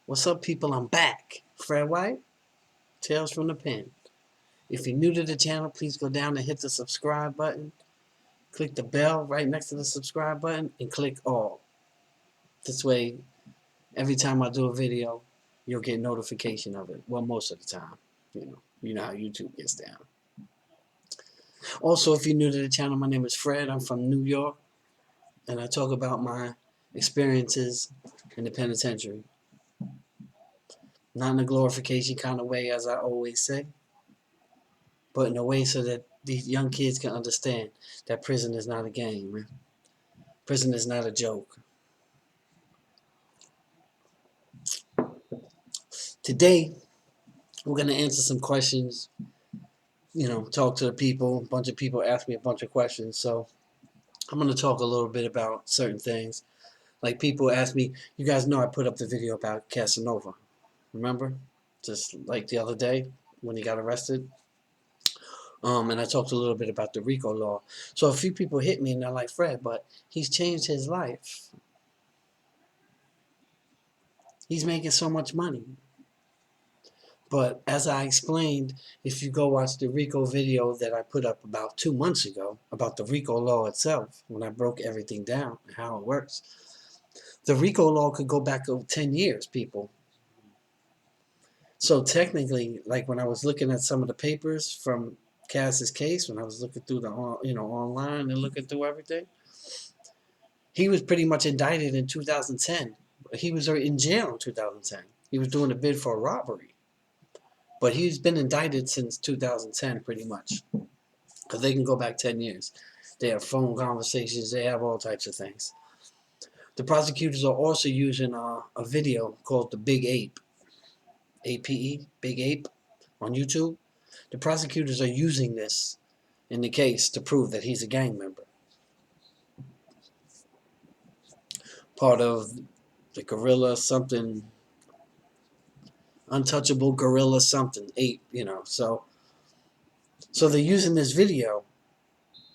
What's up, people? I'm back. Fred White, Tales from the Pen. If you're new to the channel, please go down and hit the subscribe button. Click the bell right next to the subscribe button and click all. This way, every time I do a video, you'll get notification of it. Well, most of the time. You know how YouTube gets down. Also, if you're new to the channel, my name is Fred. I'm from New York, and I talk about my experiences in the penitentiary. Not in a glorification kind of way, as I always say, but in a way so that these young kids can understand that prison is not a game, man. Prison is not a joke. Today, we're going to answer some questions, talk to the people. A bunch of people ask me a bunch of questions, so I'm going to talk a little bit about certain things. Like people ask me, you guys know I put up the video about Cassanova, remember? Just like the other day when he got arrested. And I talked a little bit about the RICO law. So a few people hit me and they're like, Fred, but he's changed his life. He's making so much money. But as I explained, if you go watch the RICO video that I put up about 2 months ago about the RICO law itself, when I broke everything down and how it works, the RICO law could go back over 10 years, people. So technically, like when I was looking at some of the papers from Cass's case, when I was looking through the online and looking through everything, he was pretty much indicted in 2010. He was in jail in 2010. He was doing a bid for a robbery, but he's been indicted since 2010 pretty much, because they can go back 10 years. They have phone conversations. They have all types of things. The prosecutors are also using a video called the Big Ape, APE, Big Ape, on YouTube. The prosecutors are using this in the case to prove that he's a gang member. Part of the gorilla something, untouchable gorilla something, ape, So they're using this video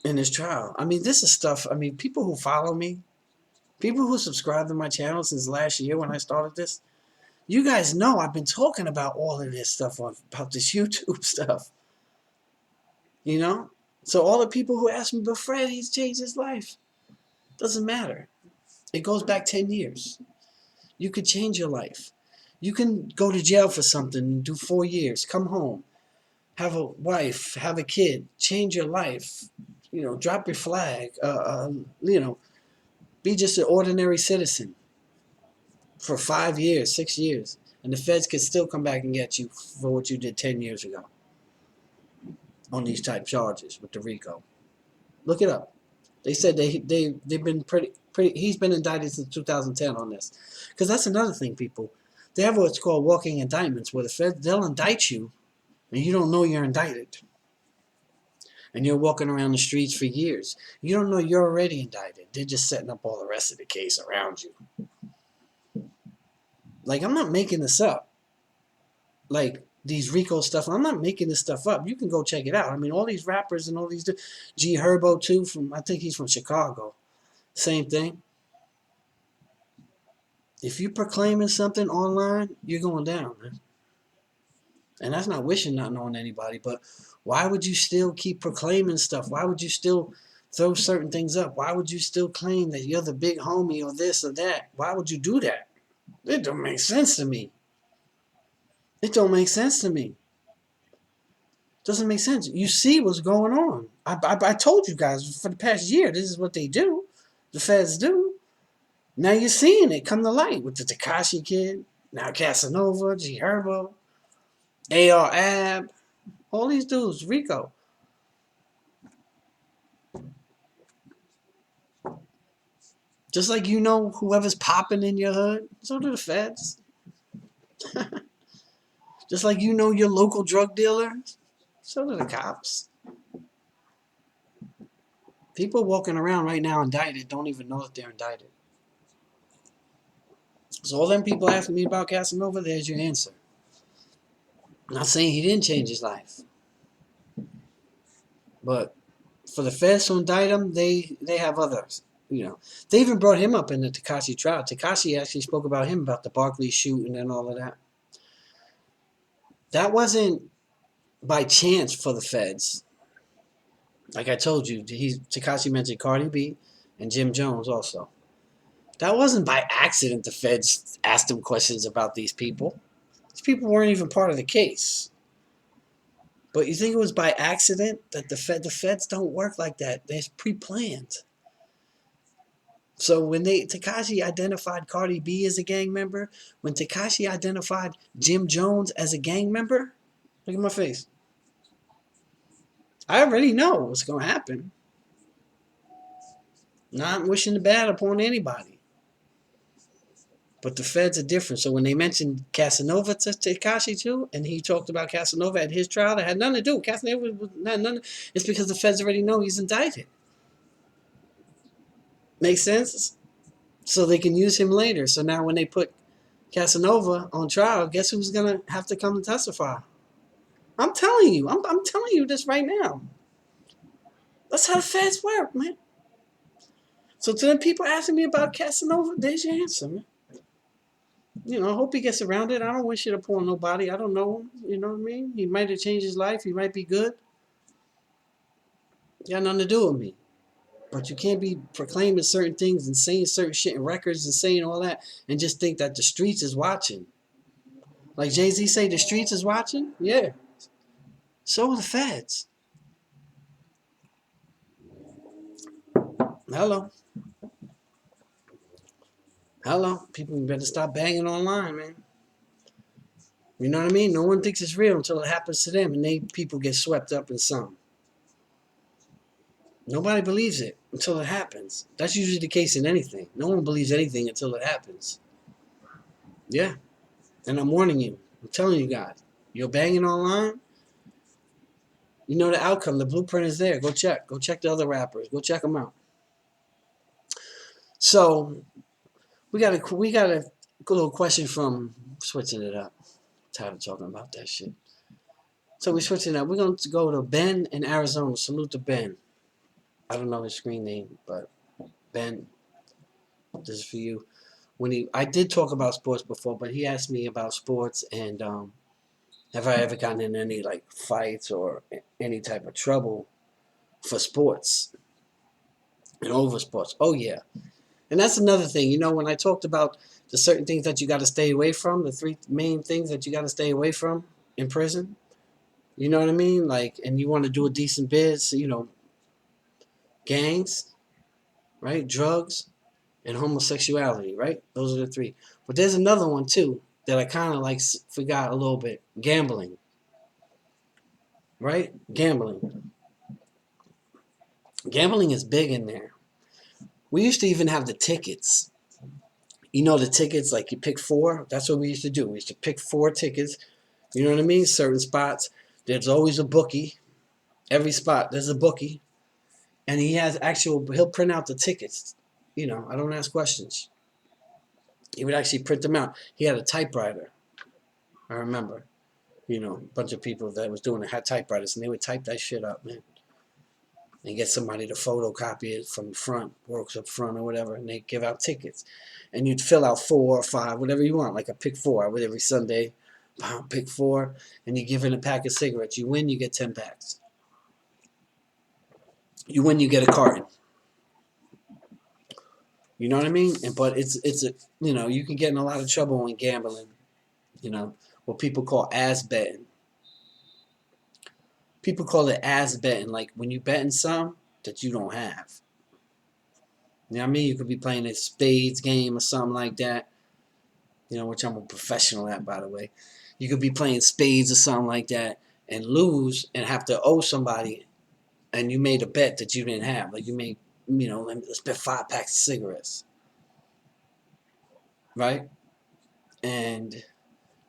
in this trial. I mean, this is stuff, people who follow me, people who subscribe to my channel since last year when I started this, you guys know I've been talking about all of this stuff about this YouTube stuff. So all the people who ask me, but Fred, he's changed his life. Doesn't matter. It goes back 10 years. You could change your life. You can go to jail for something and do 4 years, come home, have a wife, have a kid, change your life, drop your flag, be just an ordinary citizen for 5 years, 6 years, and the feds could still come back and get you for what you did 10 years ago on these type charges with the RICO. Look it up. They said they've been pretty. He's been indicted since 2010 on this, because that's another thing, people. They have what's called walking indictments, where the feds, they'll indict you, and you don't know you're indicted, and you're walking around the streets for years. You don't know you're already indicted. They're just setting up all the rest of the case around you. Like, I'm not making this up. Like, these RICO stuff, I'm not making this stuff up. You can go check it out. I mean, all these rappers and all these... G Herbo, too, I think he's from Chicago. Same thing. If you're proclaiming something online, you're going down, man. And that's not wishing nothing on anybody, but why would you still keep proclaiming stuff? Why would you still throw certain things up? Why would you still claim that you're the big homie or this or that? Why would you do that? It don't make sense to me. It don't make sense to me. Doesn't make sense. You see what's going on. I told you guys for the past year, this is what they do. The feds do. Now you're seeing it come to light with the Tekashi kid, now Cassanova, G Herbo, AR Ab, all these dudes, RICO. Just like whoever's popping in your hood, so do the feds. Just like your local drug dealer, so do the cops. People walking around right now indicted don't even know that they're indicted. So all them people asking me about Casanova, there's your answer. I'm not saying he didn't change his life. But for the feds to indict him, they have others. They even brought him up in the Tekashi trial. Tekashi actually spoke about him, about the Barclays shooting and all of that. That wasn't by chance for the feds. Like I told you, Tekashi mentioned Cardi B and Jim Jones also. That wasn't by accident the feds asked him questions about these people. These people weren't even part of the case. But you think it was by accident that the feds don't work like that. They're pre-planned. So when Tekashi identified Cardi B as a gang member, when Tekashi identified Jim Jones as a gang member, look at my face. I already know what's going to happen. Not wishing the bad upon anybody. But the feds are different. So when they mentioned Cassanova to Tekashi too, and he talked about Cassanova at his trial, that had nothing to do. Cassanova was nothing. It's because the feds already know he's indicted. Makes sense? So they can use him later. So now when they put Casanova on trial, guess who's gonna have to come and testify? I'm telling you. I'm telling you this right now. That's how the feds work, man. So to the people asking me about Casanova, there's your answer, man. I hope he gets around it. I don't wish it upon nobody. I don't know him. You know what I mean? He might have changed his life. He might be good. Got nothing to do with me. But you can't be proclaiming certain things and saying certain shit in records and saying all that and just think that the streets is watching. Like Jay-Z say, the streets is watching? Yeah. So are the feds. Hello. Hello. People better stop banging online, man. You know what I mean? No one thinks it's real until it happens to them and people get swept up in something. Nobody believes it until it happens. That's usually the case in anything. No one believes anything until it happens. Yeah. And I'm warning you. I'm telling you guys. You're banging online. You know the outcome. The blueprint is there. Go check. Go check the other rappers. Go check them out. So we got a little question from switching it up. I'm tired of talking about that shit. So we're switching it up. We're going to go to Ben in Arizona. Salute to Ben. I don't know his screen name, but Ben, this is for you. I did talk about sports before, but he asked me about sports and have I ever gotten in any like fights or any type of trouble for sports and over sports? Oh yeah, and that's another thing. When I talked about the certain things that you got to stay away from, the three main things that you got to stay away from in prison. You know what I mean? Like, and you want to do a decent biz, gangs, right? Drugs and homosexuality, right? Those are the three. But there's another one too that I kind of like forgot a little bit. Gambling, right? Gambling is big in there. We used to even have the tickets. The tickets, like you pick four. That's what we used to do. We used to pick four tickets. You know what I mean? Certain spots. There's always a bookie. Every spot, there's a bookie. And he'll print out the tickets. I don't ask questions. He would actually print them out. He had a typewriter. I remember. A bunch of people that was doing it had typewriters, and they would type that shit up, man. And get somebody to photocopy it from the front, works up front or whatever, and they give out tickets. And you'd fill out 4 or 5, whatever you want, like a pick 4. I would every Sunday, pick 4, and you give in a pack of cigarettes. You win, you get 10 packs. You win, you get a carton. You know what I mean? But it's you can get in a lot of trouble when gambling. What people call ass betting. People call it ass betting, like when you betting some that you don't have. You know what I mean? You could be playing a spades game or something like that. Which I'm a professional at, by the way. You could be playing spades or something like that and lose and have to owe somebody, and you made a bet that you didn't have. Like you made, let's bet 5 packs of cigarettes, right? And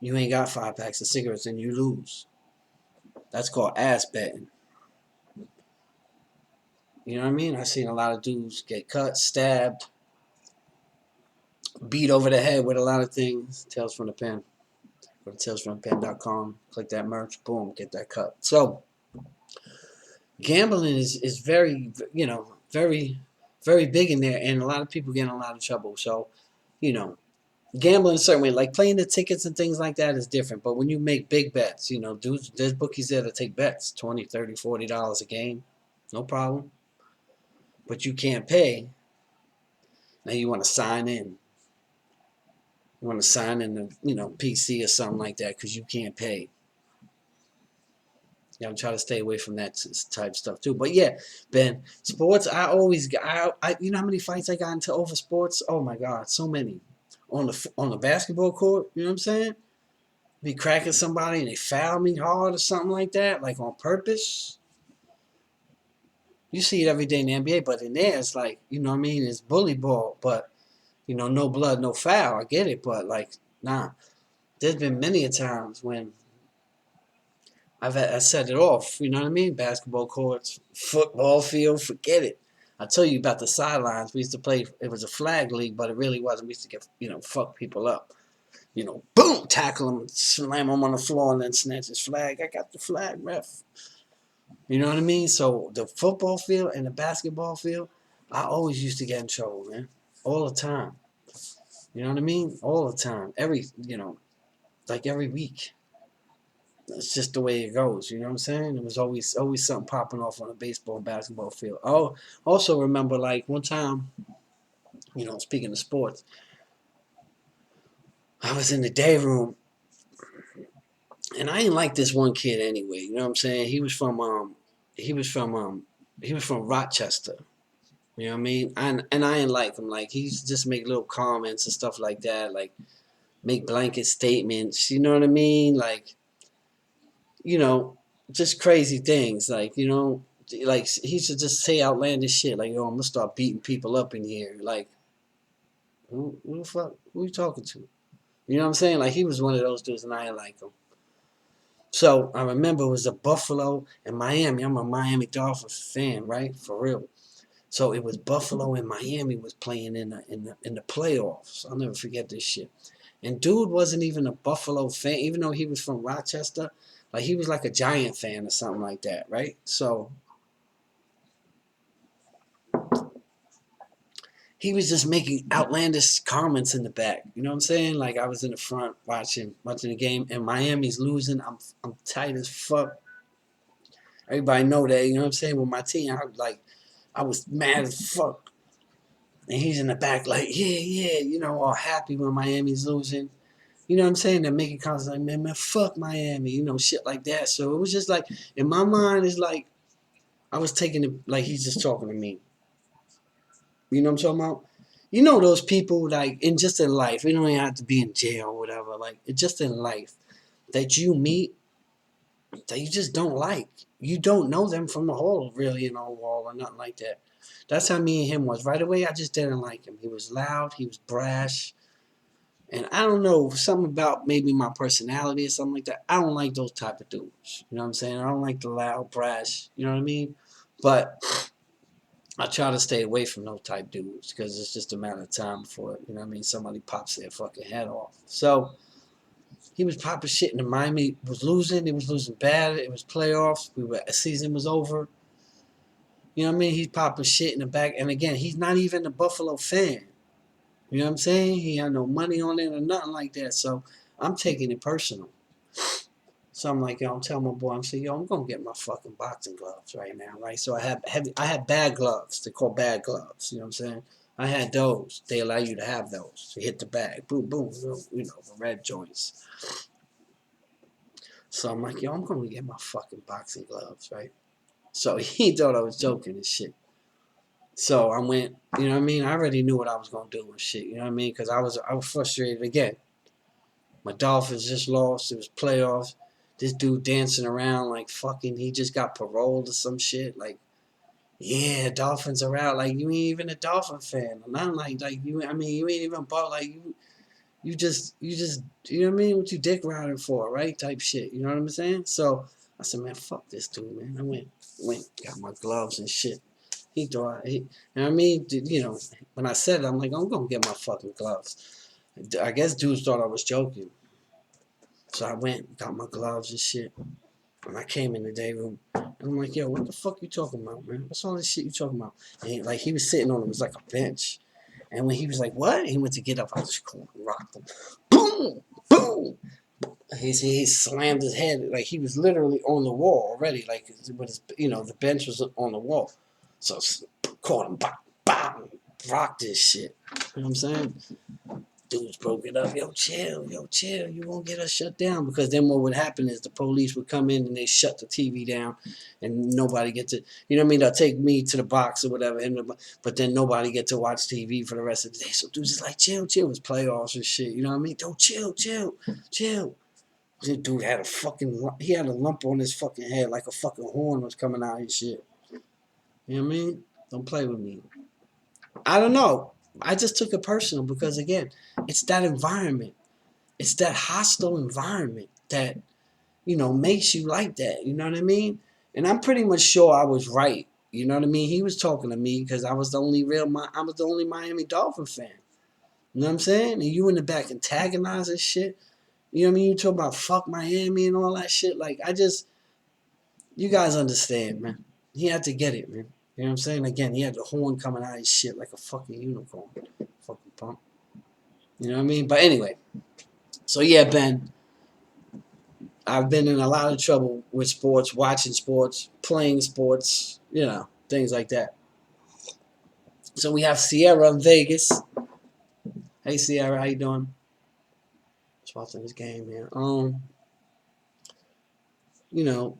you ain't got 5 packs of cigarettes and you lose. That's called ass betting. You know what I mean? I've seen a lot of dudes get cut, stabbed, beat over the head with a lot of things. Tales from the Pen. Go to talesfromthepen.com. Click that merch. Boom. Get that cut. So, gambling is very, very very big in there, and a lot of people get in a lot of trouble. So, you know, gambling a certain way, like playing the tickets and things like that is different. But when you make big bets, you know, dudes, there's bookies there to take bets, 20, 30, $40 a game, no problem. But you can't pay. Now you want to sign in. You want to sign in the, you know, PC or something like that because you can't pay. You know, try to stay away from that type stuff too. But yeah, Ben, sports. You know how many fights I got into over sports? Oh my God, so many. On the basketball court, you know what I'm saying? Be cracking somebody and they foul me hard or something like that, like on purpose. You see it every day in the NBA, but in there it's like, you know what I mean? It's bully ball, but you know, no blood, no foul. I get it, but like, nah. There's been many a times when I set it off. You know what I mean? Basketball courts, football field, forget it. I tell you about the sidelines. We used to play. It was a flag league, but it really wasn't. We used to get, you know, fuck people up. You know, boom, tackle him, slam him on the floor, and then snatch his flag. I got the flag, ref. You know what I mean? So the football field and the basketball field, I always used to get in trouble, man, all the time. You know what I mean? All the time, you know, like every week. That's just the way it goes. You know what I'm saying? It was always something popping off on a baseball basketball field. Oh, also remember like one time, you know, speaking of sports, I was in the day room and I didn't like this one kid anyway. You know what I'm saying? He was from he was from Rochester. You know what I mean? And I didn't like him. Like he just make little comments and stuff like that, like make blanket statements. You know what I mean? Like, you know, just crazy things. Like, you know, like he should just say outlandish shit. Like, yo, I'm gonna start beating people up in here. Like, who the fuck? Who you talking to? You know what I'm saying? Like he was one of those dudes, and I didn't like him. So I remember it was a Buffalo and Miami. I'm a Miami Dolphins fan, right? For real. So it was Buffalo and Miami was playing in the playoffs. I'll never forget this shit. And dude wasn't even a Buffalo fan, even though he was from Rochester. Like he was like a Giant fan or something like that, right? So he was just making outlandish comments in the back. You know what I'm saying? Like I was in the front watching the game, and Miami's losing. I'm tight as fuck. Everybody know that. You know what I'm saying? With my team, I was mad as fuck. And he's in the back like, yeah, yeah, you know, all happy when Miami's losing. You know what I'm saying? They're making comments like, man, fuck Miami, you know, shit like that. So it was just like, in my mind, it's like, I was taking it like he's just talking to me. You know what I'm talking about? You know those people, like, in life, you don't even have to be in jail or whatever, like, just in life, that you meet, that you just don't like. You don't know them from a hole, really, you know, wall or nothing like that. That's how me and him was. Right away, I just didn't like him. He was loud, he was brash, and I don't know, something about maybe my personality or something like that. I don't like those type of dudes. You know what I'm saying? I don't like the loud, brash. You know what I mean? But I try to stay away from those type dudes because it's just a matter of time before, you know what I mean, somebody pops their fucking head off. So he was popping shit in the Miami was losing. It was losing bad. It was playoffs. A season was over. You know what I mean? He's popping shit in the back. And again, he's not even a Buffalo fan. You know what I'm saying? He had no money on it or nothing like that. So I'm taking it personal. So I'm like, yo, I'm telling my boy, I'm saying, yo, I'm gonna get my fucking boxing gloves right now, right? So I had bad gloves. They're called bad gloves. You know what I'm saying? I had those. They allow you to have those. To hit the bag, boom, boom, you know, the red joints. So I'm like, yo, I'm gonna get my fucking boxing gloves, right? So he thought I was joking and shit. So I went, you know what I mean? I already knew what I was gonna do and shit. You know what I mean? Because I was frustrated again. My Dolphins just lost. It was playoffs. This dude dancing around like fucking, he just got paroled or some shit. Like, yeah, Dolphins are out. Like, you ain't even a Dolphin fan. And I'm like you, I mean, you ain't even bought, like, you know what I mean? What you dick riding for, right? Type shit. You know what I'm saying? So I said, man, fuck this dude, man. I went, got my gloves and shit. He thought, you know what I mean? You know, when I said it, I'm like, I'm gonna get my fucking gloves. I guess dudes thought I was joking. So I went, got my gloves and shit. And I came in the day room, and I'm like, yo, what the fuck you talking about, man? What's all this shit you talking about? And he was sitting on it was like a bench. And when he was like, what? He went to get up, I just rocked him. Boom! Boom! He slammed his head like he was literally on the wall already, like with his, the bench was on the wall. So caught him, bam, bam, rocked this shit. You know what I'm saying? Dudes broke it up. Yo, chill, you won't get us shut down. Because then what would happen is the police would come in and they shut the TV down, and nobody get to, you know what I mean? They'll take me to the box or whatever, but then nobody get to watch TV for the rest of the day. So dudes is like, chill. It was playoffs and shit. You know what I mean? Don't chill. This dude had he had a lump on his fucking head like a fucking horn was coming out of his shit. You know what I mean? Don't play with me. I don't know. I just took it personal because, again, it's that environment. It's that hostile environment that, makes you like that. You know what I mean? And I'm pretty much sure I was right. You know what I mean? He was talking to me because I was the only Miami Dolphin fan. You know what I'm saying? And you in the back antagonizing shit. You know what I mean? You talk about fuck Miami and all that shit. Like, you guys understand, man. He had to get it, man. You know what I'm saying? Again, he had the horn coming out of his shit like a fucking unicorn. Fucking pump. You know what I mean? But anyway. So yeah, Ben. I've been in a lot of trouble with sports, watching sports, playing sports, things like that. So we have Sierra in Vegas. Hey Sierra, how you doing? Just watching this game here. You know,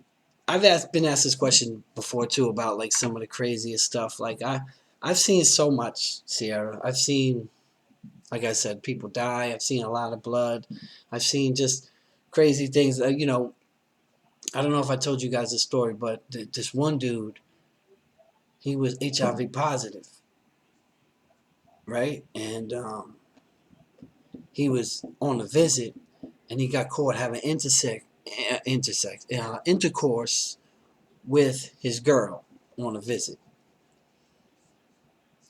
been asked this question before too about like some of the craziest stuff. Like I've seen so much, Sierra. I've seen, like I said, people die. I've seen a lot of blood. I've seen just crazy things. I don't know if I told you guys this story, but this one dude, he was HIV positive, right? And he was on a visit, and he got caught having intercourse with his girl on a visit.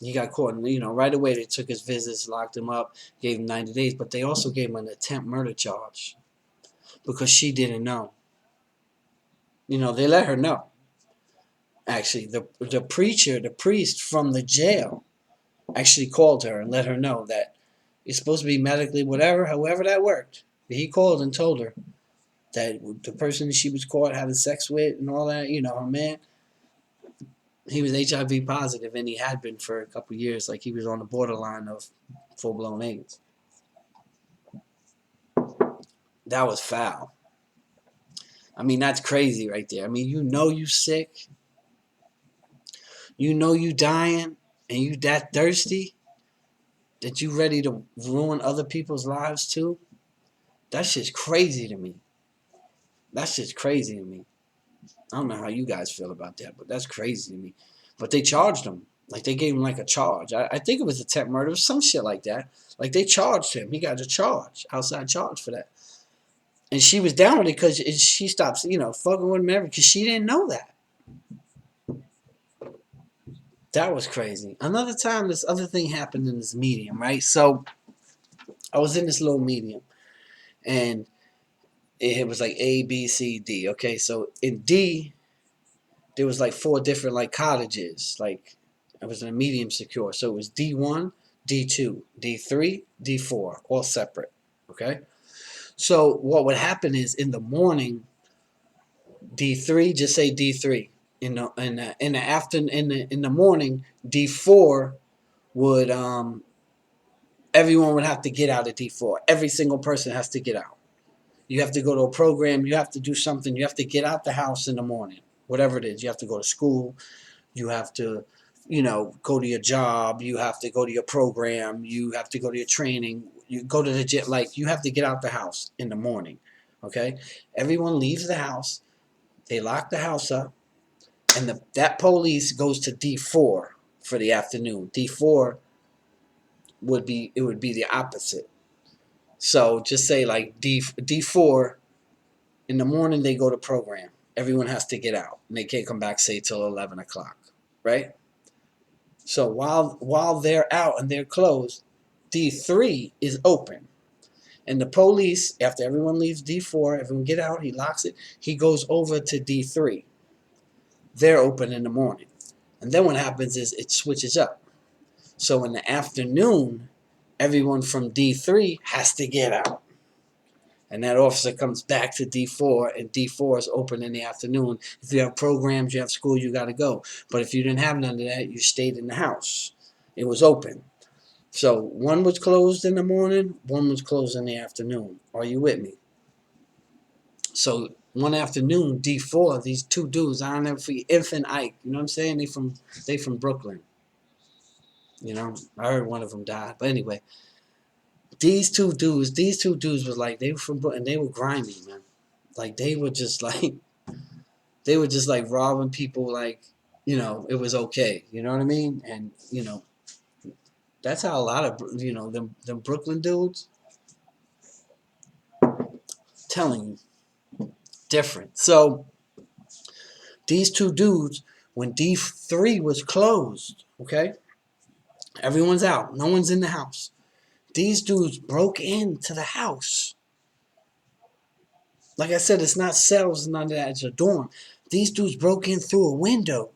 He got caught, and right away they took his visits, locked him up, gave him 90 days, but they also gave him an attempt murder charge because she didn't know. They let her know. Actually, the priest from the jail, actually called her and let her know that it's supposed to be medically whatever, however that worked. He called and told her that the person she was caught having sex with and all that, her man, he was HIV positive, and he had been for a couple of years. Like, he was on the borderline of full-blown AIDS. That was foul. I mean, that's crazy right there. I mean, you sick. You dying, and you that thirsty that you ready to ruin other people's lives too. That shit's crazy to me. I don't know how you guys feel about that, but that's crazy to me. But they charged him. Like, they gave him like a charge. I think it was attempt murder or some shit like that. Like, they charged him. He got a charge, outside charge for that. And she was down with it because she stopped, fucking with him because she didn't know that. That was crazy. Another time, this other thing happened in this medium, right? So, I was in this little medium, and it was like A, B, C, D. Okay, so in D, there was like 4 different like cottages. Like, it was in a medium secure. So it was D1, D2, D3, D4, all separate. Okay. So what would happen is in the morning, D3, just say D3. In the morning, D4 would everyone would have to get out of D4. Every single person has to get out. You have to go to a program. You have to do something. You have to get out the house in the morning. Whatever it is. You have to go to school. You have to, go to your job. You have to go to your program. You have to go to your training. You go to the gym. Like, you have to get out the house in the morning. Okay? Everyone leaves the house. They lock the house up. And that police goes to D4 for the afternoon. D4 would be the opposite. So just say like D4, in the morning they go to program. Everyone has to get out. And they can't come back, say, till 11 o'clock. Right? So while they're out and they're closed, D3 is open. And the police, after everyone leaves D4, everyone get out, he locks it, he goes over to D3. They're open in the morning. And then what happens is it switches up. So in the afternoon, everyone from D3 has to get out. And that officer comes back to D4, and D4 is open in the afternoon. If you have programs, you have school, you got to go. But if you didn't have none of that, you stayed in the house. It was open. So one was closed in the morning, one was closed in the afternoon. Are you with me? So one afternoon, D4, these two dudes, I'll never forget, Inf and Ike. You know what I'm saying? They from Brooklyn. You know, I heard one of them died. But anyway, these two dudes was like, they were from Brooklyn, and they were grimy, man. Like they were just like robbing people like, you know, it was okay. You know what I mean? And, you know, that's how a lot of, you know, them Brooklyn dudes, telling you, different. So these two dudes, when D3 was closed, okay, everyone's out, no one's in the house. These dudes broke into the house. Like I said, it's not cells, none of that, it's a dorm. These dudes broke in through a window.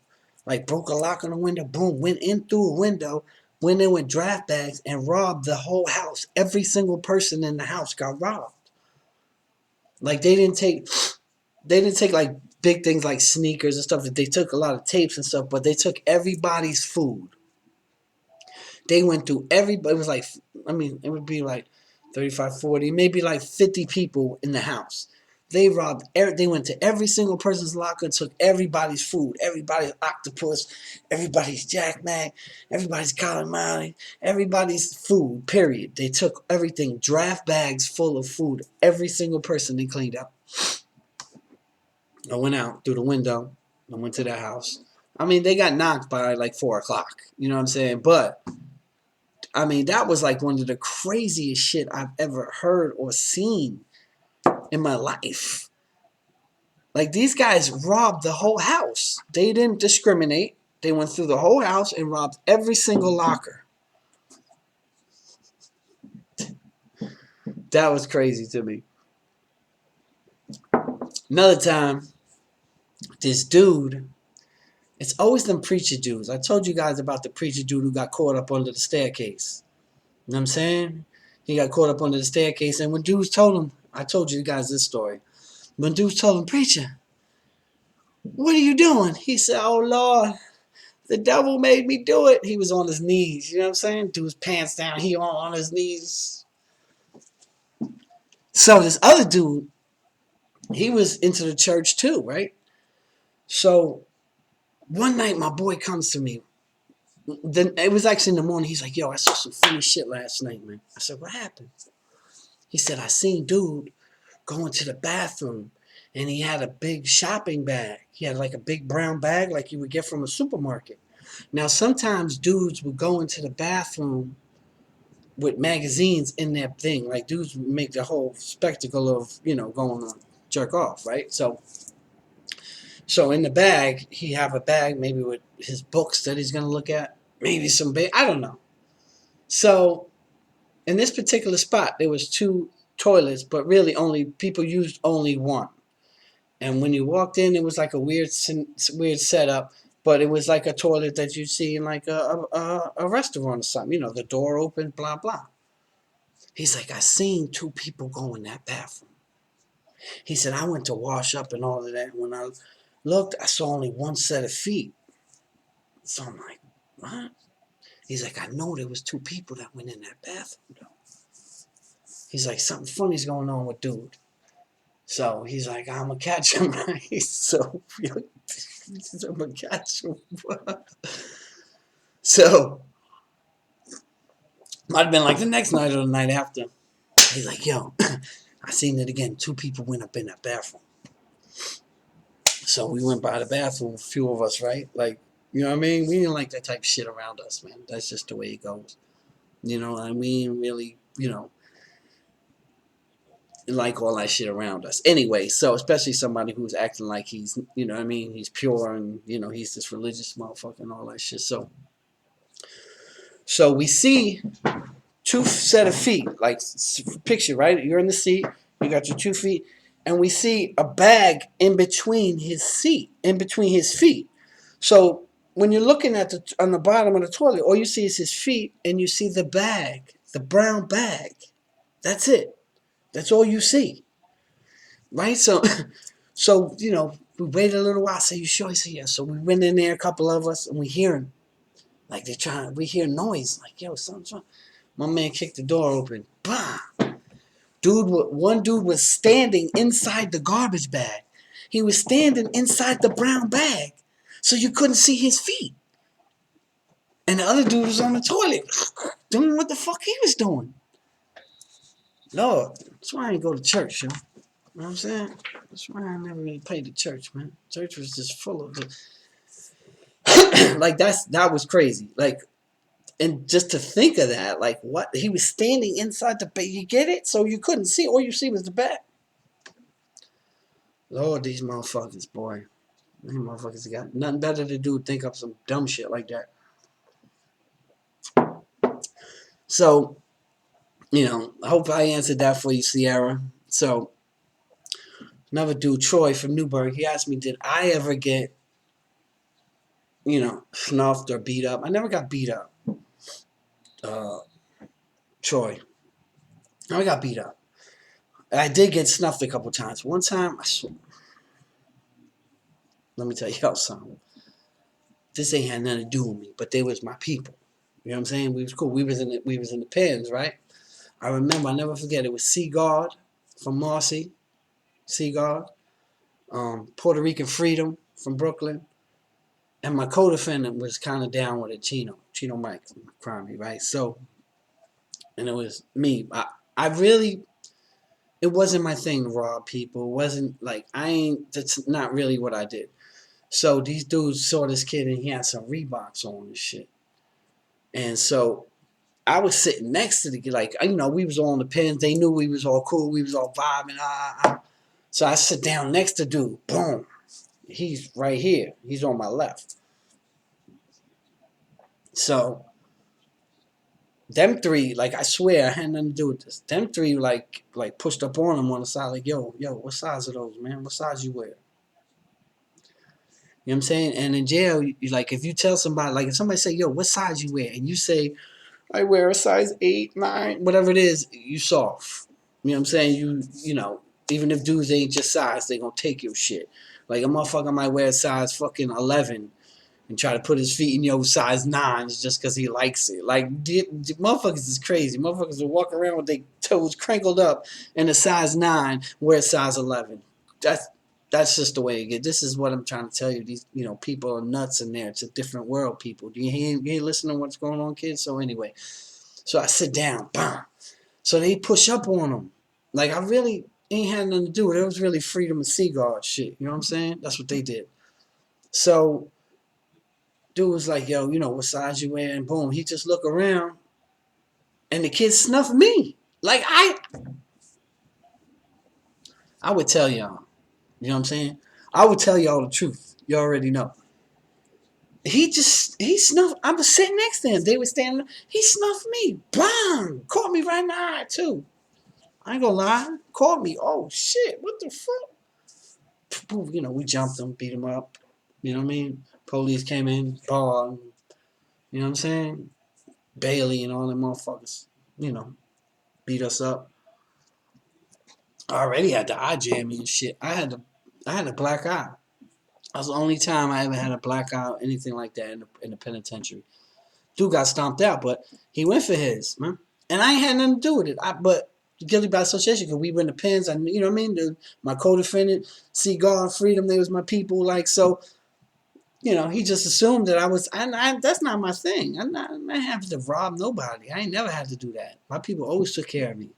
Like broke a lock on the window, boom, went in through a window, went in with draft bags and robbed the whole house. Every single person in the house got robbed. Like they didn't take like big things like sneakers and stuff. They took a lot of tapes and stuff, but they took everybody's food. They went through everybody. It was like, I mean, it would be like 35, 40, maybe like 50 people in the house. They robbed, they went to every single person's locker and took everybody's food, everybody's octopus, everybody's Jack Mac, everybody's calamari, everybody's food, period. They took everything, draft bags full of food, every single person they cleaned up. I went out through the window. I went to their house. I mean, they got knocked by like 4 o'clock. You know what I'm saying? But, I mean, that was like one of the craziest shit I've ever heard or seen in my life. Like, these guys robbed the whole house. They didn't discriminate. They went through the whole house and robbed every single locker. That was crazy to me. Another time, this dude, it's always them preacher dudes. I told you guys about the preacher dude who got caught up under the staircase. You know what I'm saying? He got caught up under the staircase, and when dudes told him, I told you guys this story. When dudes told him, preacher, what are you doing? He said, oh, Lord, the devil made me do it. He was on his knees. You know what I'm saying? Dude's pants down. He on his knees. So this other dude, he was into the church too, right? So one night my boy comes to me. Then it was actually in the morning. He's like, yo, I saw some funny shit last night, man. I said, what happened? He said, I seen dude going to the bathroom, and he had a big shopping bag. He had like a big brown bag like you would get from a supermarket. Now, sometimes dudes would go into the bathroom with magazines in their thing. Like, dudes would make the whole spectacle of, you know, going on jerk off, right? So in the bag, he have a bag maybe with his books that he's going to look at. Maybe some, I don't know. So in this particular spot, there was 2 toilets, but really only people used only one. And when you walked in, it was like a weird setup, but it was like a toilet that you see in like a restaurant or something. You know, the door open, blah, blah. He's like, I seen 2 people go in that bathroom. He said, I went to wash up and all of that. When I looked, I saw only 1 set of feet. So I'm like, what? He's like, I know there was 2 people that went in that bathroom, though. He's like, something funny's going on with dude. So he's like, I'm going to catch him, right? So, I'm going to catch him. So, might have been like the next night or the night after. He's like, yo, I seen it again. 2 people went up in that bathroom. So we went by the bathroom, a few of us, right? Like, you know what I mean? We didn't like that type of shit around us, man. That's just the way it goes. You know what I mean? Really, you know, like all that shit around us. Anyway, so especially somebody who's acting like he's, you know what I mean? He's pure and, you know, he's this religious motherfucker and all that shit. So we see two set of feet. Like, picture, right? You're in the seat. You got your 2 feet. And we see a bag in between his seat, in between his feet. So when you're looking at on the bottom of the toilet, all you see is his feet, and you see the bag, the brown bag. That's it. That's all you see, right? So, so we waited a little while. I said, "You sure?" He said, "Yeah." So we went in there, a couple of us, and we hear him. Like they're trying. We hear noise. Like, yo, something's wrong. My man kicked the door open. Bah! One dude was standing inside the garbage bag. He was standing inside the brown bag, so you couldn't see his feet. And the other dude was on the toilet, doing what the fuck he was doing. Lord, that's why I didn't go to church, yo. You know what I'm saying? That's why I never really paid the church, man. Church was just full of the like that was crazy. Like, and just to think of that, like, what, he was standing inside the bag. You get it? So you couldn't see. All you see was the bag. Lord, these motherfuckers, boy. These motherfuckers got nothing better to do. Think up some dumb shit like that. So, I hope I answered that for you, Sierra. So, another dude, Troy from Newburgh, he asked me, did I ever get, snuffed or beat up? I never got beat up. Troy. I never got beat up. I did get snuffed a couple times. One time, let me tell y'all something. This ain't had nothing to do with me, but they was my people. You know what I'm saying? We was cool. We was in the pens, right? I remember, I never forget, it was Seagard from Marcy, Seagard, Puerto Rican Freedom from Brooklyn, and my co-defendant was kind of down with it, Chino Mike from Crime, right? So, and it was me. I really, it wasn't my thing to rob people. It wasn't like, that's not really what I did. So these dudes saw this kid and he had some Reeboks on and shit. And so I was sitting next to the, like, we was all in the pens. They knew we was all cool. We was all vibing. So I sit down next to dude. Boom. He's right here. He's on my left. So them three, like, I swear I had nothing to do with this. Them three, like pushed up on him on the side, like, yo, what size are those, man? What size you wear? You know what I'm saying? And in jail, like, if you tell somebody, like, if somebody say, yo, what size you wear? And you say, I wear a size 8, 9, whatever it is, you soft. You know what I'm saying? Even if dudes ain't your size, they gonna take your shit. Like, a motherfucker might wear a size fucking 11 and try to put his feet in your size 9s just because he likes it. Like, motherfuckers is crazy. Motherfuckers will walk around with their toes crinkled up in a size 9, wear a size 11. That's just the way it gets. This is what I'm trying to tell you. These, people are nuts in there. It's a different world, people. Do you hear listening to what's going on, kids? So anyway, so I sit down, bam. So they push up on them. Like, I really ain't had nothing to do with it. It was really freedom of Seaguard shit. You know what I'm saying? That's what they did. So dude was like, yo, what size you wear? And boom, he just look around and the kid snuffed me. Like, I would tell y'all. You know what I'm saying? I would tell y'all the truth. You already know. He snuffed. I was sitting next to him. They were standing. He snuffed me. Bang! Caught me right in the eye, too. I ain't gonna lie. Caught me. Oh, shit. What the fuck? We jumped him, beat him up. You know what I mean? Police came in, bar. You know what I'm saying? Bailey and all them motherfuckers, beat us up. I already had the eye jamming and shit. I had a black eye. That was the only time I ever had a black eye or anything like that in the penitentiary. Dude got stomped out, but he went for his, man. And I ain't had nothing to do with it. But guilty by association, because we were in the pens. You know what I mean? My co-defendant, Seagull, Freedom, they was my people. Like, so, he just assumed that I was, and that's not my thing. I'm not having to rob nobody. I ain't never had to do that. My people always took care of me.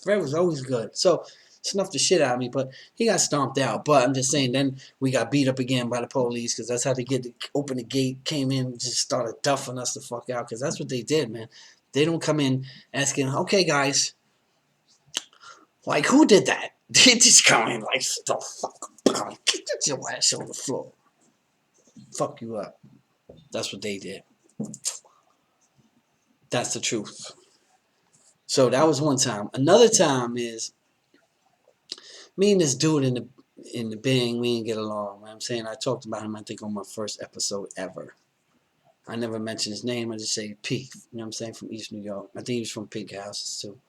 Fred was always good. So, snuffed the shit out of me, but he got stomped out. But I'm just saying, then we got beat up again by the police because that's how they open the gate, came in, just started duffing us the fuck out because that's what they did, man. They don't come in asking, okay, guys, like, who did that? They just come in like, the fuck, get your ass on the floor. Fuck you up. That's what they did. That's the truth. So that was one time. Another time is me and this dude in the Bing, we didn't get along. You know what I'm saying? I talked about him, I think, on my first episode ever. I never mentioned his name. I just say Pete. You know what I'm saying? From East New York. I think he was from Pink Houses too.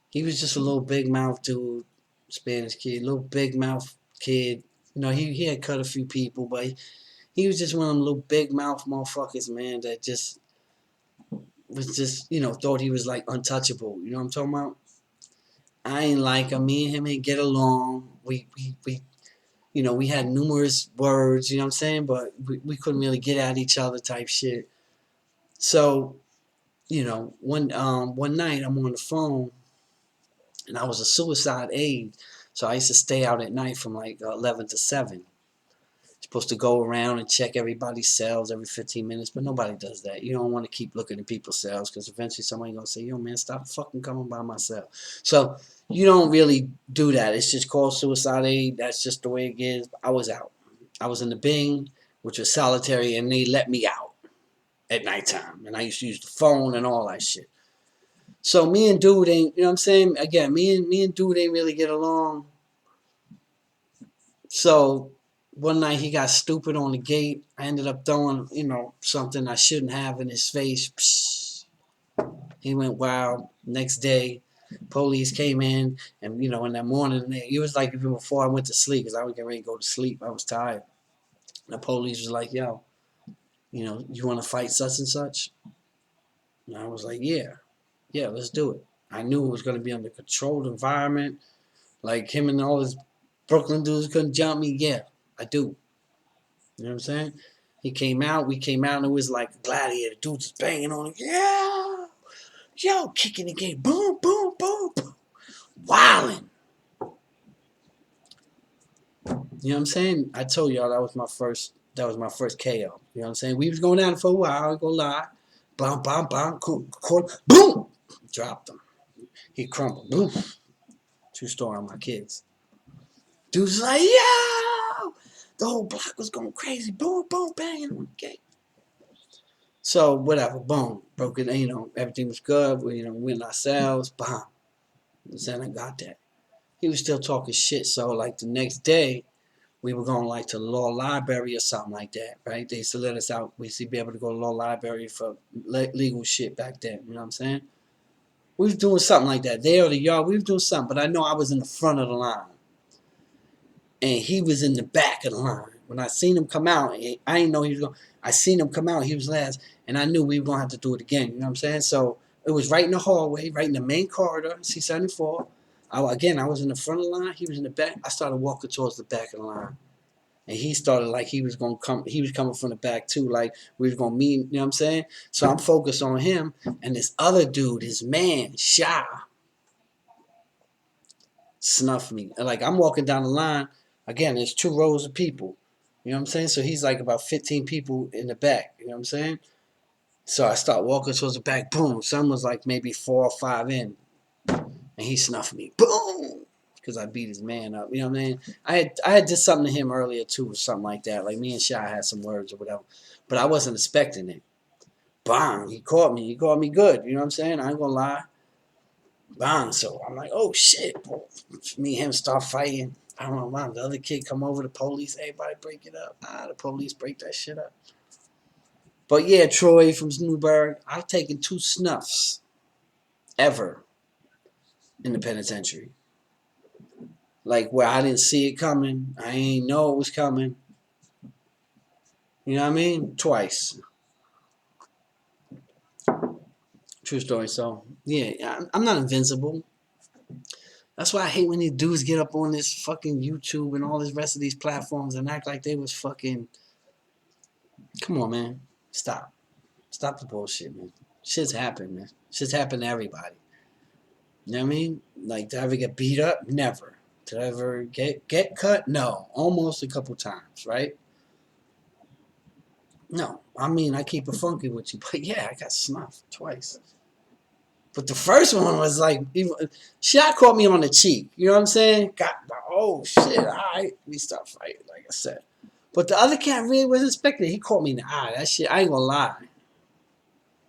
He was just a little big mouth dude, Spanish kid, little big mouth kid. You know, he had cut a few people, but he was just one of them little big mouth motherfuckers, man, that just was just, you know, thought he was like untouchable. You know what I'm talking about? I ain't like him. Me and him ain't get along. We you know, we had numerous words, you know what I'm saying? But we couldn't really get at each other type shit. So, you know, one night I'm on the phone and I was a suicide aide. So I used to stay out at night from like 11 to 7. Supposed to go around and check everybody's cells every 15 minutes, but nobody does that. You don't want to keep looking at people's cells because eventually somebody gonna say, "Yo, man, stop fucking coming by my cell." So you don't really do that. It's just called suicide aid. That's just the way it is. I was out. I was in the Bing, which was solitary, and they let me out at nighttime, and I used to use the phone and all that shit. So me and dude ain't, you know what I'm saying? Again, me and dude ain't really get along. So one night he got stupid on the gate. I ended up throwing, you know, something I shouldn't have in his face. Psh. He went wild. Next day, police came in, and you know, in that morning, it was like even before I went to sleep, because I was getting ready to go to sleep. I was tired. The police was like, "Yo, you know, you want to fight such and such?" And I was like, "Yeah, let's do it." I knew it was going to be under controlled environment. Like him and all his Brooklyn dudes couldn't jump me. Yeah, I do. You know what I'm saying? He came out, we came out, and it was like a gladiator. Dudes just banging on it. Yeah! Yo, kicking the gate. Boom, boom, boom, boom. Wilding. You know what I'm saying? I told y'all that was my first KO. You know what I'm saying? We was going down for a while, I ain't gonna lie. Bam, bam, bam, boom! Dropped him. He crumbled. Boom. True story on my kids. Dude's like, yo! The whole block was going crazy. Boom, boom, banging on the gate. So whatever, boom, broke it. You know, everything was good. We, you know, went ourselves. Boom. Then I got that. He was still talking shit. So like the next day, we were going like to the law library or something like that, right? They used to let us out. We used to be able to go to the law library for legal shit back then. You know what I'm saying? We was doing something like that. There or the yard, we was doing something. But I know I was in the front of the line, and he was in the back of the line. When I seen him come out, I didn't know he was going. I seen him come out. He was last, and I knew we were gonna have to do it again. You know what I'm saying? So it was right in the hallway, right in the main corridor, C-74. I was in the front of the line. He was in the back. I started walking towards the back of the line, and he started like he was gonna come. He was coming from the back too, like we was gonna meet. You know what I'm saying? So I'm focused on him, and this other dude, his man, Shy, snuffed me. Like I'm walking down the line. Again, there's 2 rows of people. You know what I'm saying? So he's like about 15 people in the back. You know what I'm saying? So I start walking towards the back. Boom. Some was like maybe 4 or 5 in. And he snuffed me. Boom. Because I beat his man up. You know what I mean? I had did something to him earlier too, or something like that. Like me and Shy had some words or whatever. But I wasn't expecting it. Bang. He caught me. He caught me good. You know what I'm saying? I ain't gonna lie. Bang. So I'm like, oh shit. Me and him start fighting. I don't know why. The other kid come over, the police, everybody break it up. The police break that shit up. But yeah, Troy from Newburgh, I've taken 2 snuffs ever in the penitentiary. Like where I didn't see it coming. I ain't know it was coming. You know what I mean? Twice. True story. So yeah, I'm not invincible. That's why I hate when these dudes get up on this fucking YouTube and all this rest of these platforms and act like they was fucking. Come on, man. Stop. Stop the bullshit, man. Shit's happened, man. Shit's happened to everybody. You know what I mean? Like, did I ever get beat up? Never. Did I ever get cut? No. Almost a couple times, right? No. I mean, I keep it funky with you. But yeah, I got snuffed twice. But the first one was like, shot caught me on the cheek. You know what I'm saying? Oh shit, all right. We start fighting, like I said. But the other cat really wasn't expecting it. He caught me in the eye. That shit, I ain't gonna lie.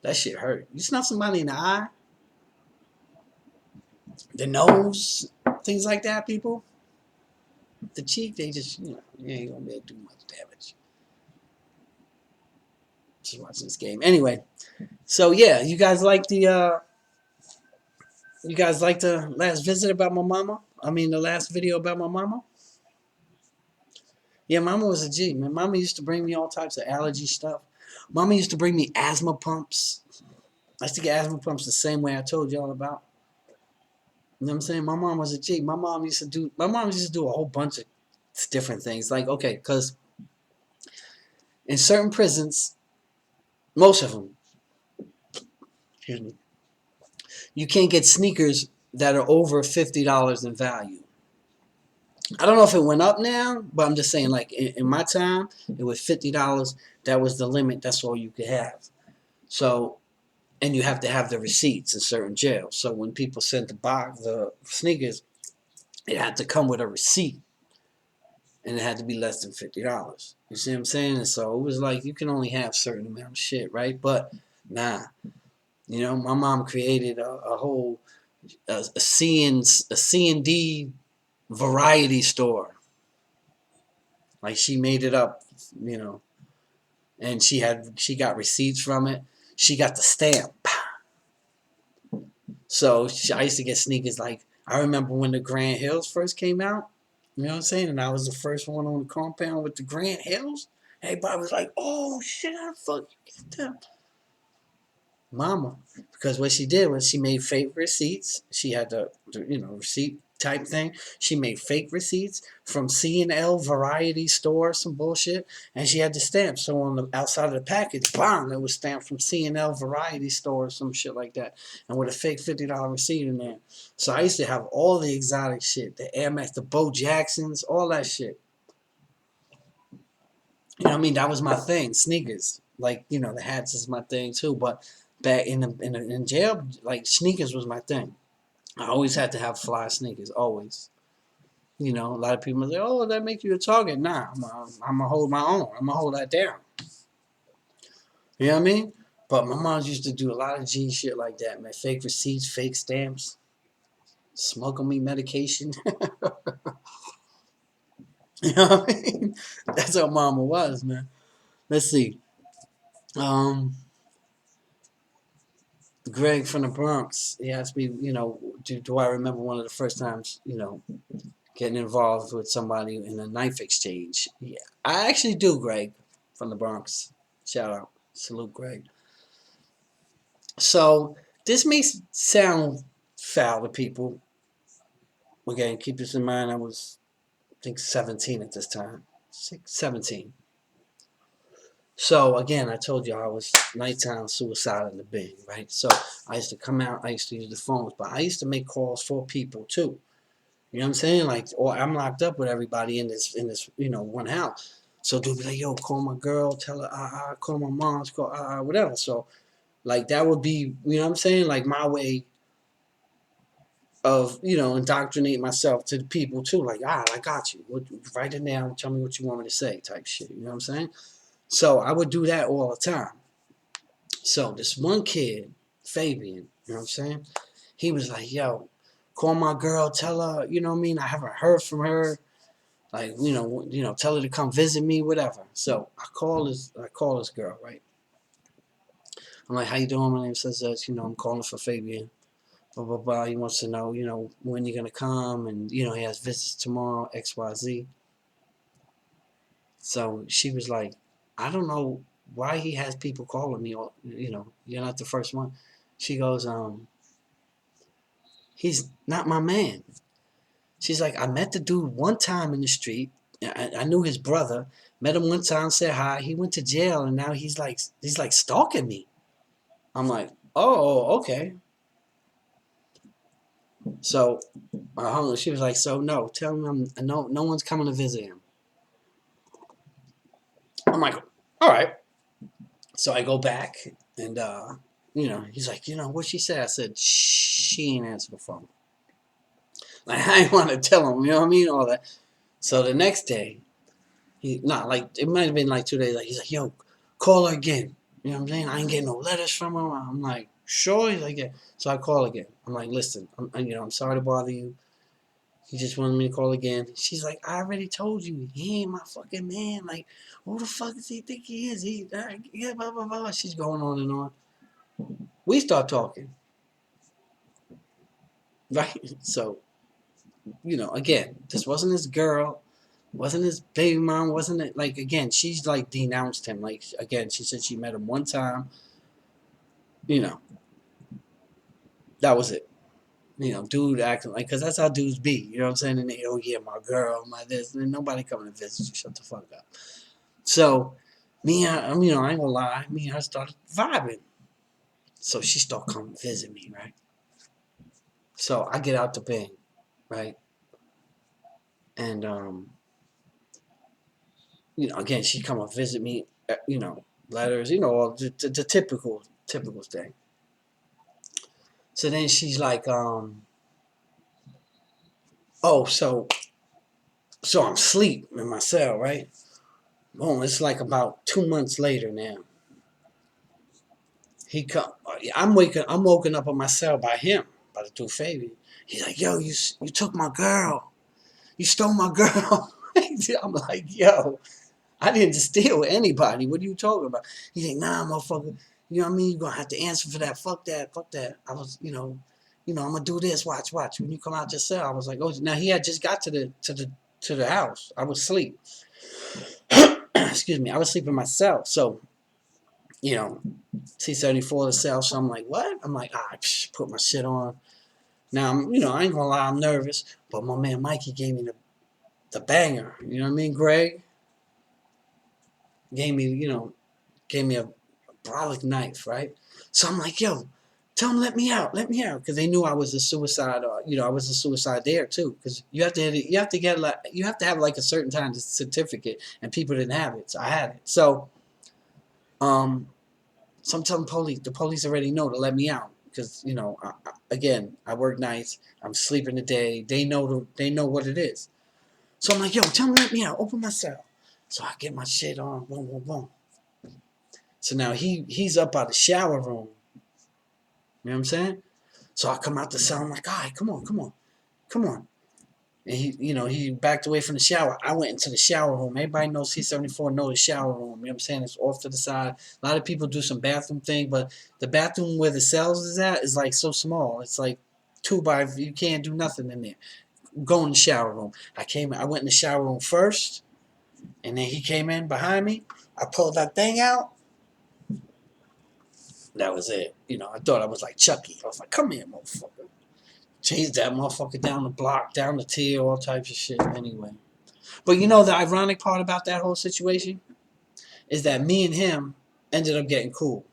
That shit hurt. You snuff somebody in the eye? The nose, things like that, people. The cheek, they just, you ain't gonna be able to do much damage. Just watching this game. Anyway, so yeah, you guys like the last visit about my mama? I mean, the last video about my mama? Yeah, mama was a G, man. Mama used to bring me all types of allergy stuff. Mama used to bring me asthma pumps. I used to get asthma pumps the same way I told y'all about. You know what I'm saying? My mom was a G. My mom used to do a whole bunch of different things. Like, okay, because in certain prisons, most of them, excuse me, you can't get sneakers that are over $50 in value. I don't know if it went up now, but I'm just saying, like, in my time, it was $50. That was the limit. That's all you could have. So, and you have to have the receipts in certain jails. So when people sent the sneakers, it had to come with a receipt, and it had to be less than $50. You see what I'm saying? And so it was like you can only have certain amount of shit, right? But nah, my mom created a whole C and D variety store. Like she made it up, you know, and she got receipts from it. She got the stamp. So I used to get sneakers like I remember when the Grand Hills first came out. You know what I'm saying? And I was the first one on the compound with the Grand Hills. Everybody was like, "Oh shit, how the fuck you get them?" Mama, because what she did was she made fake receipts. She had the receipt type thing. She made fake receipts from C&L Variety Store, some bullshit, and she had the stamp. So on the outside of the package, bam, it was stamped from C&L Variety Store, some shit like that, and with a fake $50 receipt in there. So I used to have all the exotic shit, the Air Max, the Bo Jacksons, all that shit. You know what I mean? That was my thing, sneakers. Like, the hats is my thing too. But back in jail, like sneakers was my thing. I always had to have fly sneakers, always. A lot of people say, "Oh, that make you a target." Nah, I'm gonna hold my own. I'm gonna hold that down. You know what I mean? But my mom used to do a lot of G shit like that, man. Fake receipts, fake stamps, smuggle me medication. You know what I mean? That's how mama was, man. Let's see. Um, Greg from the Bronx, he asked me, do I remember one of the first times, getting involved with somebody in a knife exchange? Yeah, I actually do, Greg from the Bronx. Shout out. Salute, Greg. So, this may sound foul to people. Again, keep this in mind, I was, I think, 17 at this time. 17. So again, I told you I was nighttime suicide in the bin, right? So I used to come out, I used to use the phones, but I used to make calls for people too. You know what I'm saying? Like, or I'm locked up with everybody in this, one house. So dude be like, yo, call my girl, tell her, call my mom, call, whatever. So like that would be, you know what I'm saying? Like my way of, indoctrinate myself to the people too. Like, I got you. Write it down. Tell me what you want me to say, type shit. You know what I'm saying? So I would do that all the time. So this one kid, Fabian, you know what I'm saying? He was like, yo, call my girl, tell her, you know what I mean? I haven't heard from her. Like, tell her to come visit me, whatever. So I call this girl, right? I'm like, how you doing? My name says I'm calling for Fabian. Blah blah blah. He wants to know, when you're gonna come, and he has visits tomorrow, XYZ. So she was like, I don't know why he has people calling me. Or, you're not the first one. She goes, he's not my man. She's like, I met the dude one time in the street. I knew his brother. Met him one time, said hi. He went to jail, and now he's like stalking me. I'm like, oh, okay. So, she was like, so no, tell him no one's coming to visit him. I'm like, all right. So I go back, and he's like, what she said. I said, she ain't answer the phone. Like I didn't want to tell him, you know what I mean, all that. So the next day, it might have been like 2 days. Like he's like, yo, call her again. You know what I'm saying? I ain't getting no letters from her. I'm like, Sure. He's like, yeah. So I call again. I'm like, listen, I'm sorry to bother you. He just wanted me to call again. She's like, I already told you, he ain't my fucking man. Like, who the fuck does he think he is? Yeah, blah, blah, blah. She's going on and on. We start talking, right? So, again, this wasn't his girl, wasn't his baby mom, wasn't it? Like, again, she's like denounced him. Like, again, she said she met him one time. You know, that was it. Dude acting like, because that's how dudes be. You know what I'm saying? And they, oh yeah, my girl, my this, and nobody coming to visit you. Shut the fuck up. So, I ain't gonna lie, me and her started vibing. So she started coming visit me, right? So I get out the bang, right? And again, she come and visit me, letters, all the typical thing. So then she's like, oh, so I'm asleep in my cell, right? Boom, it's like about 2 months later now. He come, I'm woken up in my cell by him, by the dude Fabian. He's like, yo, you took my girl. You stole my girl. I'm like, yo, I didn't steal anybody. What are you talking about? He's like, nah, motherfucker. You know what I mean? You're gonna have to answer for that. Fuck that. Fuck that. I was, I'm gonna do this. Watch. When you come out your cell, I was like, oh, now he had just got to the house. I was asleep. Excuse me. I was sleeping myself. So, T-74 the cell. So I'm like, what? I'm like, put my shit on. Now I ain't gonna lie, I'm nervous, but my man Mikey gave me the banger. You know what I mean, Greg? Gave me, a brolic knife, right? So I'm like, yo, tell him let me out, because they knew I was a suicide. I was a suicide there too, because you have to have like a certain kind of certificate, and people didn't have it, so I had it. So, so I'm telling the police already know to let me out, because again, I work nights, I'm sleeping the day. They know what it is. So I'm like, yo, tell him let me out, open my cell. So I get my shit on, boom, boom, boom. So now he's up out the shower room. You know what I'm saying? So I come out the cell. I'm like, all right, come on. And he backed away from the shower. I went into the shower room. Everybody knows C-74 knows the shower room. You know what I'm saying? It's off to the side. A lot of people do some bathroom thing, but the bathroom where the cells is at is like so small. It's like you can't do nothing in there. Go in the shower room. I went in the shower room first, and then he came in behind me. I pulled that thing out. That was it. I thought I was like Chucky. I was like, come here, motherfucker. Chased that motherfucker down the block, down the tier, all types of shit anyway. But the ironic part about that whole situation is that me and him ended up getting cool.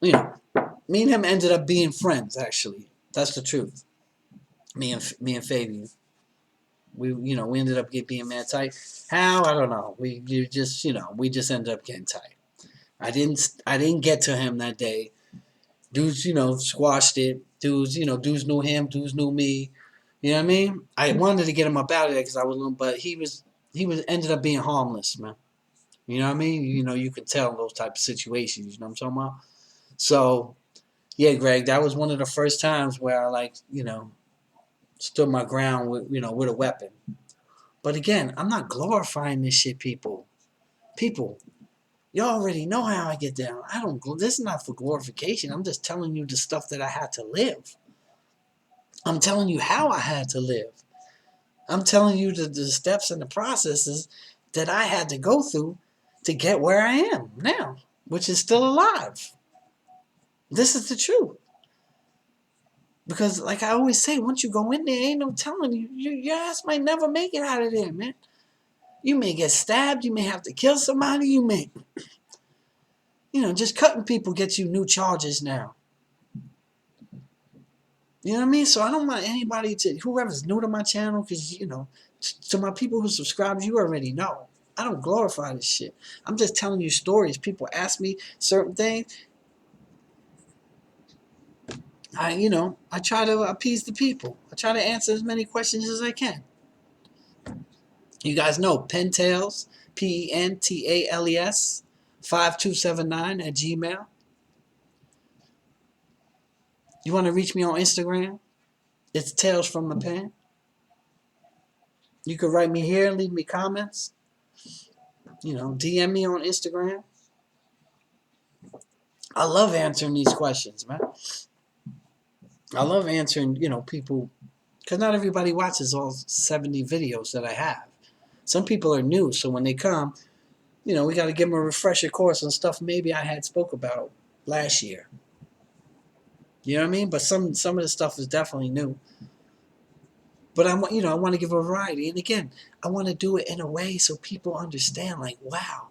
Me and him ended up being friends, actually. That's the truth. Me and Fabian. We ended up being mad tight. How? I don't know. We just ended up getting tight. I didn't get to him that day. Dudes, squashed it. Dudes knew him. Dudes knew me. You know what I mean? I wanted to get him up out of there because I was, but he was ended up being harmless, man. You know what I mean? You could tell in those type of situations. You know what I'm talking about? So, yeah, Greg, that was one of the first times where I stood my ground with a weapon. But again, I'm not glorifying this shit, people. People, you already know how I get down. This is not for glorification. I'm just telling you the stuff that I had to live. I'm telling you how I had to live. I'm telling you the steps and the processes that I had to go through to get where I am now, which is still alive. This is the truth. Because, like I always say, once you go in there, ain't no telling you. Your ass might never make it out of there, man. You may get stabbed. You may have to kill somebody. You may, just cutting people gets you new charges now. You know what I mean? So I don't want anybody whoever's new to my channel, because, to my people who subscribe, you already know. I don't glorify this shit. I'm just telling you stories. People ask me certain things. I try to appease the people. I try to answer as many questions as I can. You guys know Pentales, Pentales. 5279 @gmail. You want to reach me on Instagram? It's Tales from the Pen. You can write me here, leave me comments. DM me on Instagram. I love answering these questions, man. I love answering, people, because not everybody watches all 70 videos that I have. Some people are new, so when they come, we got to give them a refresher course on stuff maybe I had spoke about last year. You know what I mean? But some of the stuff is definitely new. But I want to give a variety, and again, I want to do it in a way so people understand, like, wow,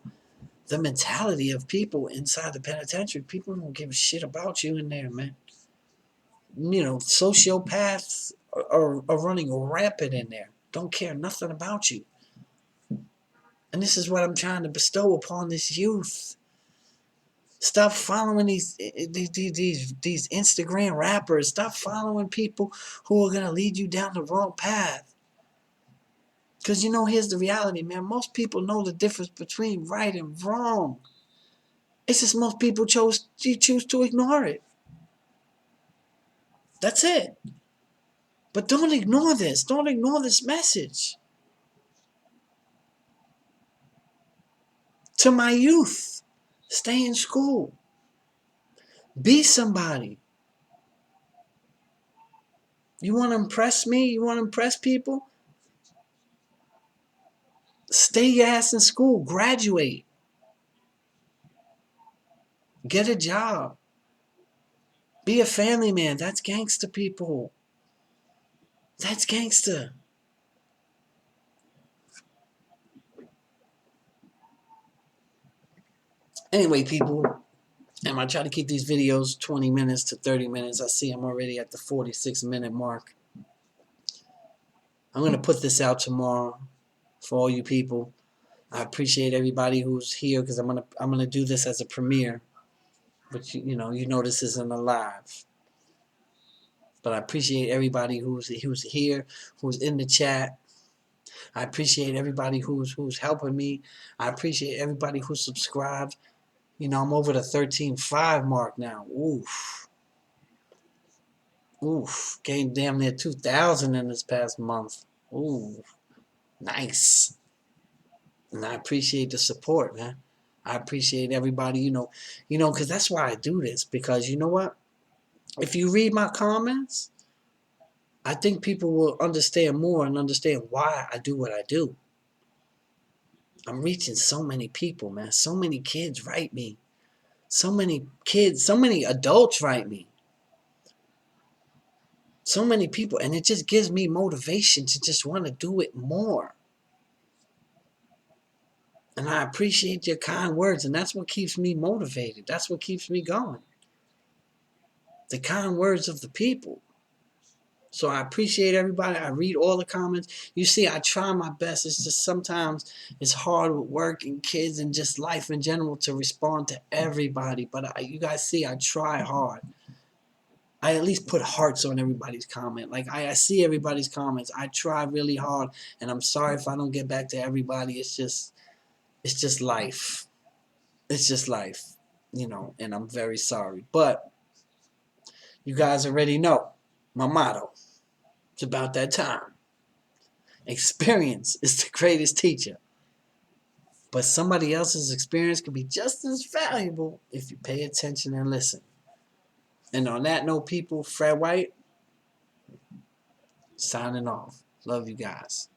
the mentality of people inside the penitentiary. People don't give a shit about you in there, man. Sociopaths are running rampant in there. Don't care nothing about you. And this is what I'm trying to bestow upon this youth. Stop following these Instagram rappers. Stop following people who are gonna lead you down the wrong path. Because here's the reality, man. Most people know the difference between right and wrong. It's just most people choose to ignore it. That's it. But don't ignore this. Don't ignore this message. To my youth, stay in school. Be somebody. You want to impress me? You want to impress people? Stay your ass in school. Graduate. Get a job. Be a family man. That's gangster, people. That's gangster. Anyway, people, I try to keep these videos 20 minutes to 30 minutes. I see I'm already at the 46-minute mark. I'm going to put this out tomorrow for all you people. I appreciate everybody who's here because I'm gonna do this as a premiere. But you know this isn't a live. But I appreciate everybody who's here, who's in the chat. I appreciate everybody who's helping me. I appreciate everybody who subscribed. I'm over the 13.5 mark now. Oof. Gained damn near 2,000 in this past month. Ooh, nice. And I appreciate the support, man. I appreciate everybody, because that's why I do this. Because you know what? If you read my comments, I think people will understand more and understand why I do what I do. I'm reaching so many people, man. So many kids write me. So many kids, so many adults write me. So many people. And it just gives me motivation to just want to do it more. And I appreciate your kind words. And that's what keeps me motivated. That's what keeps me going. The kind words of the people. So I appreciate everybody. I read all the comments. You see, I try my best. It's just sometimes it's hard with work and kids and just life in general to respond to everybody. But you guys see, I try hard. I at least put hearts on everybody's comment. Like I see everybody's comments. I try really hard, and I'm sorry if I don't get back to everybody. It's just life. It's just life, and I'm very sorry. But you guys already know my motto. It's about that time. Experience is the greatest teacher. But somebody else's experience can be just as valuable if you pay attention and listen. And on that note, people, Fred White, signing off. Love you guys.